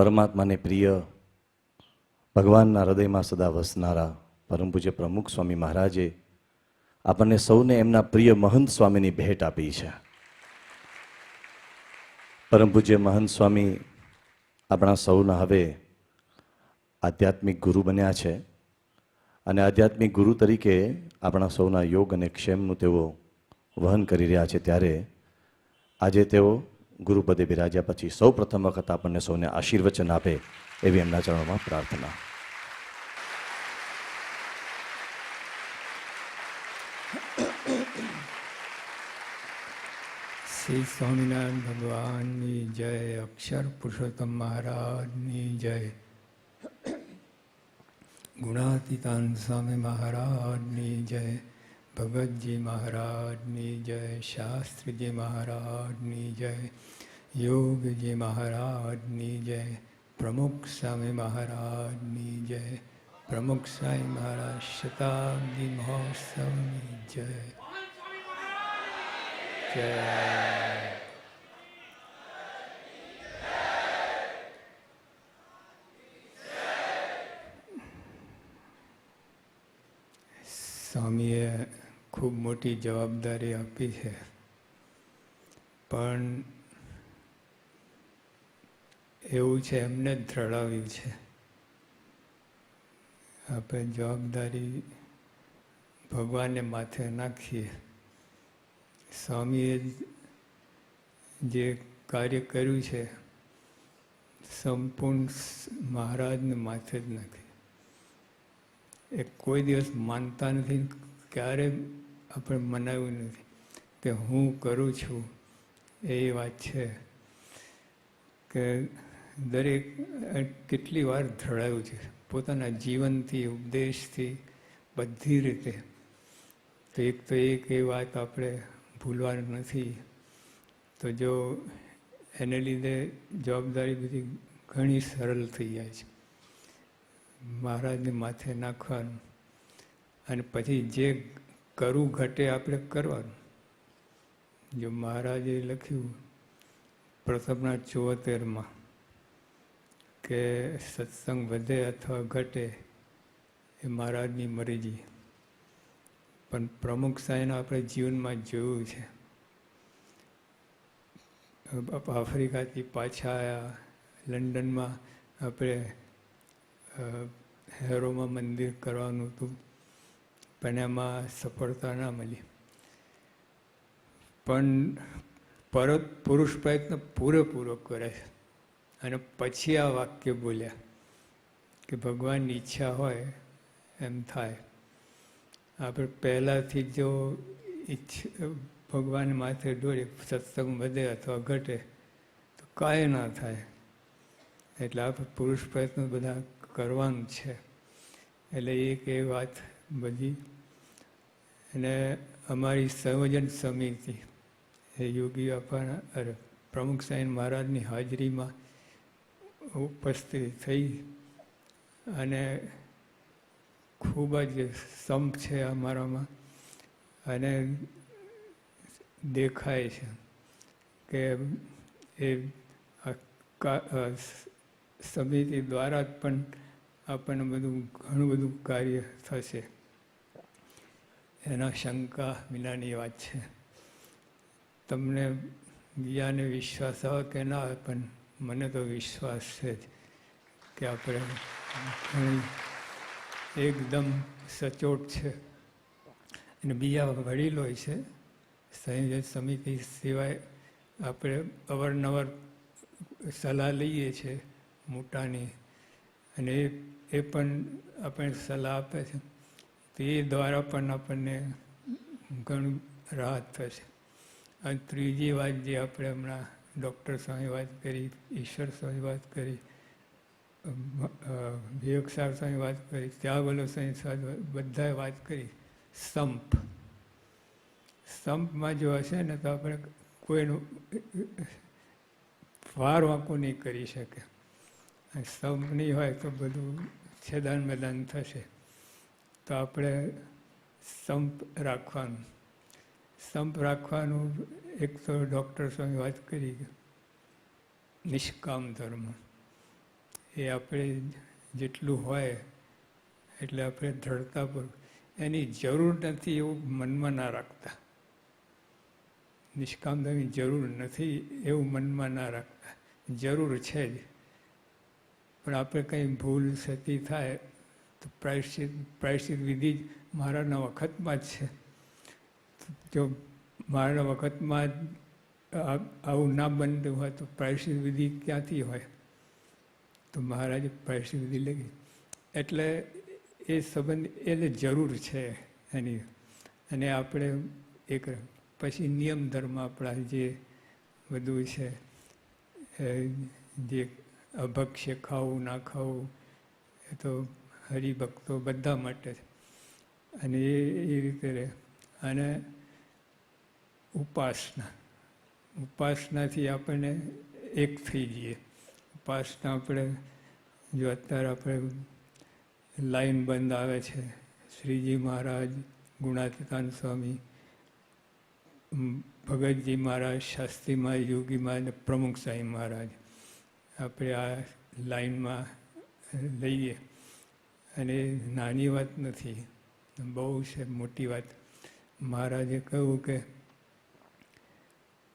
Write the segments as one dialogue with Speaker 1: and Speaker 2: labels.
Speaker 1: પરમાત્માને પ્રિય, ભગવાનના હૃદયમાં સદા વસનારા પરમ પૂજ્ય પ્રમુખ સ્વામી મહારાજે આપણને સૌને એમના પ્રિય મહંત સ્વામીની ભેટ આપી છે. પરમ પૂજ્ય મહંત સ્વામી આપણા સૌના હવે આધ્યાત્મિક ગુરુ બન્યા છે અને આધ્યાત્મિક ગુરુ તરીકે આપણા સૌના યોગ અને ક્ષેમનું તેઓ વહન કરી રહ્યા છે. ત્યારે આજે તેઓ ગુરુપદે બિરાજ્યા પછી સૌ પ્રથમ વખત આપણને સૌને આશીર્વચન આપે એવી એમના ચરણોમાં પ્રાર્થના.
Speaker 2: શ્રી સ્વામિનારાયણ ભગવાનની જય, અક્ષર પુરુષોત્તમ મહારાજની જય, ગુણાતીતાન સ્વામી મહારાજની જય, ભગતજી મહારાજની જય, શાસ્ત્રીજી મહારાજની જય, યોગજી મહારાજની જય, પ્રમુખ સ્વામી મહારાજની જય, પ્રમુખ સ્વામી મહારાજ શતાબ્દી મહોત્સવની જય જય. સ્વામીએ ખૂબ મોટી જવાબદારી આપી છે, પણ એવું છે એમને જ ધરાવ્યું છે. આપણે જવાબદારી ભગવાનને માથે નાખીએ. સ્વામીએ જે કાર્ય કર્યું છે સંપૂર્ણ મહારાજને માથે જ નાખી. એ કોઈ દિવસ માનતા નથી, ક્યારે આપણે મનાવ્યું નથી કે હું કરું છું. એ વાત છે કે દરેક કેટલી વાર ધડાયું છે પોતાના જીવનથી, ઉપદેશથી, બધી રીતે. તો એક એ વાત આપણે ભૂલવાની નથી. તો જો એને લીધે જવાબદારી બધી ઘણી સરળ થઈ જાય છે. મહારાજને માથે નાખવાનું અને પછી જે કરવું ઘટે આપણે કરવાનું. જો મહારાજે લખ્યું પ્રથમના 74માં કે સત્સંગ વધે અથવા ઘટે એ મહારાજની મરજી, પણ પ્રમુખ સાહેબને આપણે જીવનમાં જોયું છે. આફ્રિકાથી પાછા આવ્યા, લંડનમાં આપણે હેરોમાં મંદિર કરવાનું હતું, પણ એમાં સફળતા ના મળી. પણ પરત પુરુષ પ્રયત્ન પૂરેપૂરો કરે છે અને પછી આ વાક્ય બોલ્યા કે ભગવાનની ઈચ્છા હોય એમ થાય. આપણે પહેલાંથી જો ભગવાન માથે દોડીએ, સત્સંગ વધે અથવા ઘટે તો કાંઈ ના થાય. એટલે આપણે પુરુષ પ્રયત્ન બધા કરવાનું છે. એટલે એક એ વાત બધી. અને અમારી સંયોજન સમિતિ એ યોગી બાપાના પ્રમુખ સાહેબ મહારાજની હાજરીમાં ઉપસ્થિત થઈ અને ખૂબ જ સંપ છે અમારામાં. અને દેખાય છે કે એ સમિતિ દ્વારા જ પણ આપણને ઘણું બધું કાર્ય થશે. એના શંકા વિનાની વાત છે. તમને બીજાને વિશ્વાસ આવે કે ના આવે, પણ મને તો વિશ્વાસ છે જ કે આપણે ઘણી એકદમ સચોટ છે. અને બીજા વડીલો છે સંયોજન સમિતિ સિવાય આપણે અવારનવાર સલાહ લઈએ છીએ મોટાની, અને એ પણ આપણે સલાહ આપે છે. તો એ દ્વારા પણ આપણને ઘણું રાહત થશે. અને ત્રીજી વાત જે આપણે હમણાં ડૉક્ટર સ્વામી વાત કરી, ઈશ્વર સ્વામી વાત કરી, વિવેકસાર સ્વામી વાત કરી, ત્યાગોલો સ્વામી બધાએ વાત કરી. સંપમાં જો હશે ને તો આપણે કોઈનું વાર વાંકું નહીં કરી શકે. સંપ નહીં હોય તો બધું છેદાન મેદાન થશે. તો આપણે સંપ રાખવાનું. સંપ રાખવાનું એક તો ડૉક્ટર સ્વામી વાત કરી નિષ્કામ ધર્મ. એ આપણે જેટલું હોય એટલે આપણે દ્રઢતાપૂર્વક એની જરૂર નથી એવું મનમાં ના રાખતા. નિષ્કામતાની જરૂર નથી એવું મનમાં ના રાખતા. જરૂર છે જ, પણ આપણે કંઈ ભૂલ થતી થાય તો પ્રાયશ્ચિત વિધિ મારાના વખતમાં જ છે. જો મારા વખતમાં આવું ના બનતું હોય તો પ્રાયશ્ચિત વિધિ ક્યાંથી હોય? તો મહારાજે પ્રાયશ્ચિત વિધિ લખી. એટલે એ સંબંધ એને જરૂર છે એની. અને આપણે એક પછી નિયમ ધર્મ આપણા જે બધું છે, જે અભક્ષ્ય ખાવું ના ખાવું, એ તો હરિભક્તો બધા માટે છે. અને એ રીતે રહે. અને ઉપાસનાથી આપણને એક થઈ જઈએ. ઉપાસના આપણે જો અત્યારે આપણે લાઈન બંધ આવે છે, શ્રીજી મહારાજ, ગુણાતીતાન સ્વામી, ભગતજી મહારાજ, શાસ્ત્રીમાં, યોગીમાં અને પ્રમુખ સાંઈ મહારાજ, આપણે આ લાઈનમાં લઈએ. અને નાની વાત નથી, બહુ છે મોટી વાત. મહારાજે કહ્યું કે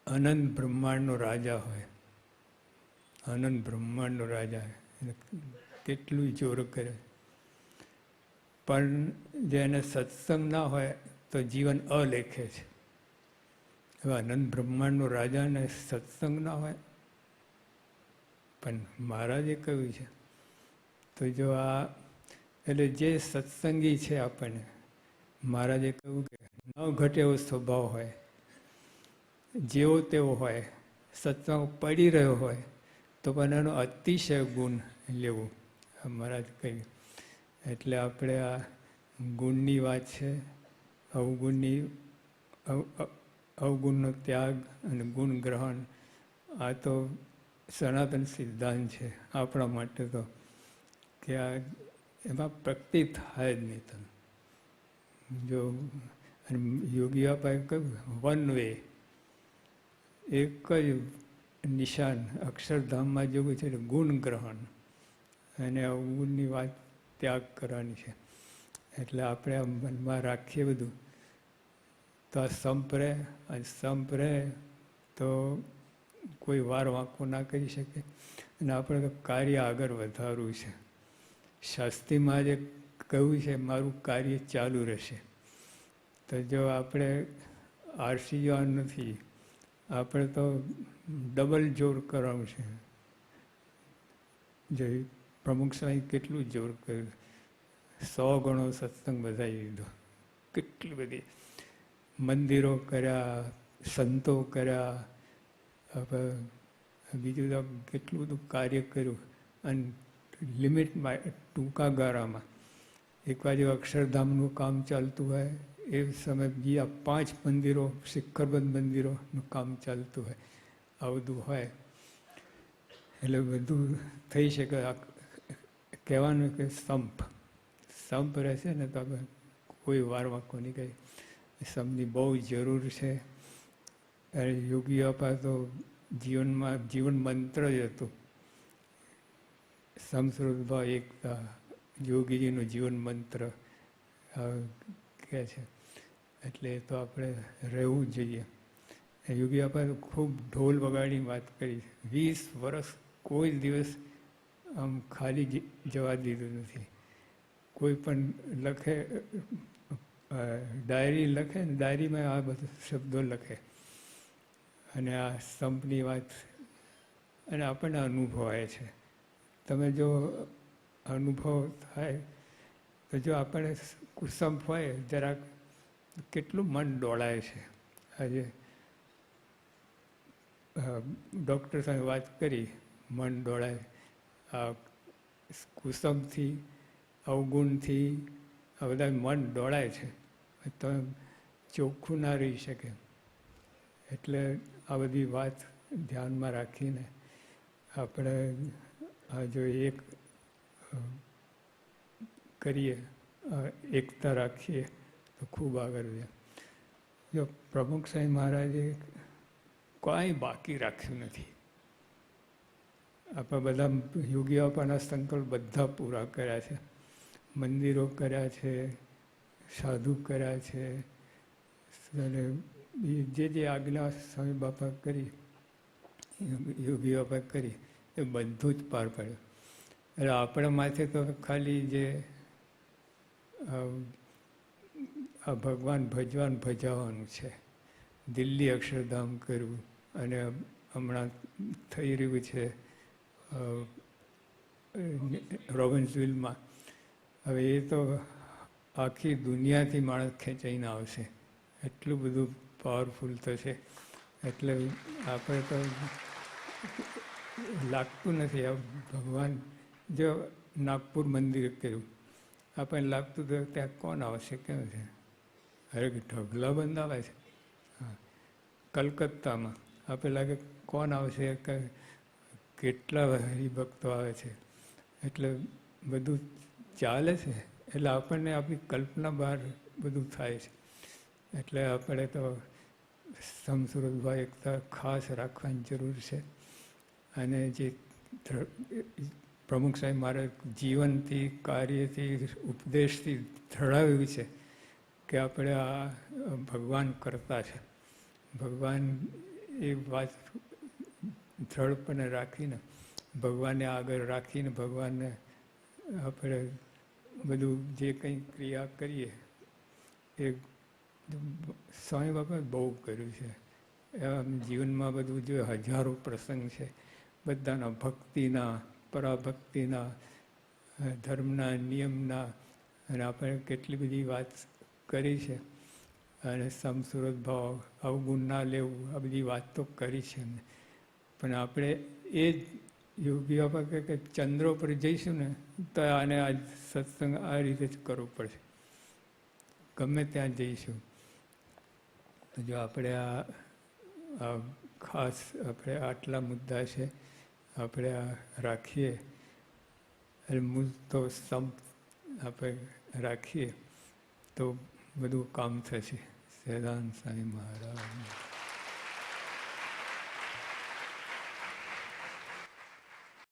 Speaker 2: અનંત બ્રહ્માંડનો રાજા હોય, અનંત બ્રહ્માંડનો રાજા કેટલું જોર કરે, પણ જેને સત્સંગ ના હોય તો જીવન અલેખે છે. હવે અનંત બ્રહ્માંડનો રાજાને સત્સંગ ના હોય, પણ મહારાજે કહ્યું છે. તો જો આ એટલે જે સત્સંગી છે આપણને, મહારાજે કહ્યું કે ન ઘટે એવો સ્વભાવ હોય, જેવો તેવો હોય, સત્સંગ પડી રહ્યો હોય તો પણ એનો અતિશય ગુણ લેવું, મહારાજ કહ્યું. એટલે આપણે આ ગુણની વાત છે. અવગુણનો ત્યાગ અને ગુણ ગ્રહણ, આ તો સનાતન સિદ્ધાંત છે આપણા માટે તો, કે આ એમાં પ્રગતિ થાય જ નહીં. તમે જો યોગી બાપાએ કહ્યું વન વે, એક જ નિશાન અક્ષરધામમાં જેવું છે, ગુણ ગ્રહણ અને અવગુણની વાત ત્યાગ કરવાની છે. એટલે આપણે આ મનમાં રાખીએ બધું તો આ સંપ રહે. અને સંપ રહે તો કોઈ વાર વાંકો ના કરી શકે. અને આપણે કાર્ય આગળ વધારવું છે. શાસ્ત્રીમાં જે કહ્યું છે મારું કાર્ય ચાલુ રહેશે. તો જો આપણે આળસી જવા નથી, આપણે તો ડબલ જોર કરવાનું છે. જે પ્રમુખ સ્વામી કેટલું જોર કર્યું, 100 ગણો સત્સંગ વધારી દીધો. કેટલી બધી મંદિરો કર્યા, સંતો કર્યા, બીજું તો કેટલું બધું કાર્ય કર્યું. અને લિમિટમાં, ટૂંકા ગાળામાં. એક બાજુ અક્ષરધામનું કામ ચાલતું હોય, એ સમયે બીજા 5 મંદિરો, શિખરબદ્ધ મંદિરોનું કામ ચાલતું હોય. આ બધું હોય એટલે બધું થઈ શકે. કહેવાનું કે સંપ રહેશે ને તો કોઈ વાર વાંકો નહીં કહે. સંપની બહુ જરૂર છે. યોગી બાપા તો જીવનમાં જીવન મંત્ર જ હતું. સમસ્વરૂપભાવ એકતા, યોગીજીનું જીવન મંત્ર કહે છે. એટલે તો આપણે રહેવું જ જોઈએ. યોગી બાપાએ ખૂબ ઢોલ વગાડીને વાત કરી. 20 વર્ષ કોઈ દિવસ આમ ખાલી જવા દીધું નથી. કોઈ પણ લખે, ડાયરી લખે ને ડાયરીમાં આ બધા શબ્દો લખે. અને આ સંપની વાત અને આપણને અનુભવાય છે. તમે જો અનુભવ થાય તો જો આપણે કુસંપ હોય જરાક, કેટલું મન દોડાય છે. આજે ડૉક્ટર સાથે વાત કરી, મન દોડાય. આ કુસંપથી, અવગુણથી આ બધા મન દોડાય છે. તો ચોખ્ખું ના રહી શકે. એટલે આ બધી વાત ધ્યાનમાં રાખીને આપણે આ જો એક કરીએ, એકતા રાખીએ તો ખૂબ આગળ વધે. જો પ્રમુખ સાંઈ મહારાજે કાંઈ બાકી રાખ્યું નથી. આપણા બધા યોગી બાપાના સંકલ્પ બધા પૂરા કર્યા છે. મંદિરો કર્યા છે, સાધુ કર્યા છે, અને જે આજ્ઞા સ્વામી બાપા કરી, યોગી બાપા કરી, એ બધું જ પાર પાડ્યું. એટલે આપણા માથે તો ખાલી જે આ ભગવાન ભજવાનું છે. દિલ્હી અક્ષરધામ કરવું, અને હમણાં થઈ રહ્યું છે રોબિન્સવિલમાં. હવે એ તો આખી દુનિયાથી માણસ ખેંચાઈને આવશે, એટલું બધું પાવરફુલ થશે. એટલે આપણે તો લાગતું નથી. આ ભગવાન જો નાગપુર મંદિર કર્યું, આપણને લાગતું તો ત્યાં કોણ આવશે, કેમ છે? અરે ઢગલા બંધ આવે છે. હા, કલકત્તામાં આપણે લાગે કોણ આવશે, કેટલા હરિભક્તો આવે છે. એટલે બધું ચાલે છે. એટલે આપણને આપણી કલ્પના બહાર બધું થાય છે. એટલે આપણે તો સમસુરતભાઈ એકતા ખાસ રાખવાની જરૂર છે. અને જે પ્રમુખ સાહેબ મારા જીવનથી, કાર્યથી, ઉપદેશથી ધડાવ્યું છે કે આપણે આ ભગવાન કરતા છે. ભગવાન એ વાત દ્રઢપણે રાખીને, ભગવાનને આગળ રાખીને, ભગવાનને આપણે બધું જે કંઈ ક્રિયા કરીએ એ સ્વામી બાપાએ બહુ કર્યું છે. જીવનમાં બધું જો હજારો પ્રસંગ છે, બધાના ભક્તિના, પરાભક્તિના, ધર્મના, નિયમના, અને આપણે કેટલી બધી વાત કરી છે. અને સમસુરત ભાવ, અવગુણ ના લેવું, આ બધી વાત તો કરી છે. પણ આપણે એ જ યોગી બાપા કહે કે ચંદ્ર પર જઈશું ને તો આને આ સત્સંગ આ રીતે જ કરવું પડશે. ગમે ત્યાં જઈશું તો જો આપણે આ ખાસ આપણે આટલા મુદ્દા છે, આપણે આ રાખીએ, અને મૂળ તો સંપ આપણે રાખીએ તો બધું કામ થશે. સહેદાન સ્વામી મહારાજ.